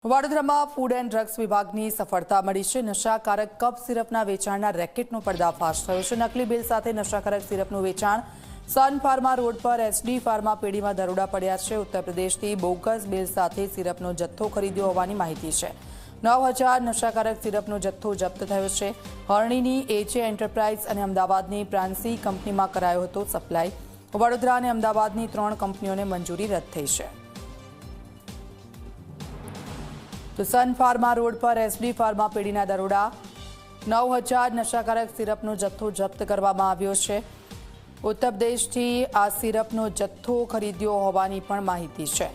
વડોદરામાં food and drugs વિભાગની સફળતા મળી છે। નશાકારક કફ સિરપના વેચાણના રેકેટનો પર્દાફાશ થયો છે। નકલી બિલ સાથે નશાકારક સિરપનું વેચાણ સન ફાર્મા રોડ પર એસડી ફાર્મા પેઢીમાં દરોડા પડ્યા છે। ઉત્તર પ્રદેશથી બોગસ બિલ સાથે સિરપનો જથ્થો ખરીદ્યો હોવાની માહિતી છે। 9000 નશાકારક સિરપનો જથ્થો જપ્ત થયો છે। હરણીની એચએ એન્ટરપ્રાઇઝ અને અમદાવાદની પ્રાંસી કંપનીમાં કરાયો હતો સપ્લાય। વડોદરા અને અમદાવાદની 3 કંપનીઓને મંજૂરી રદ થઈ છે। તો સન ફાર્મા રોડ પર એસડી ફાર્મા પેઢીના દરોડા 9000 નશાકારક સિરપનો જથ્થો જપ્ત કરવામાં આવ્યો છે। ઉત્તર પ્રદેશથી આ સિરપનો જથ્થો ખરીદ્યો હોવાની પણ માહિતી છે।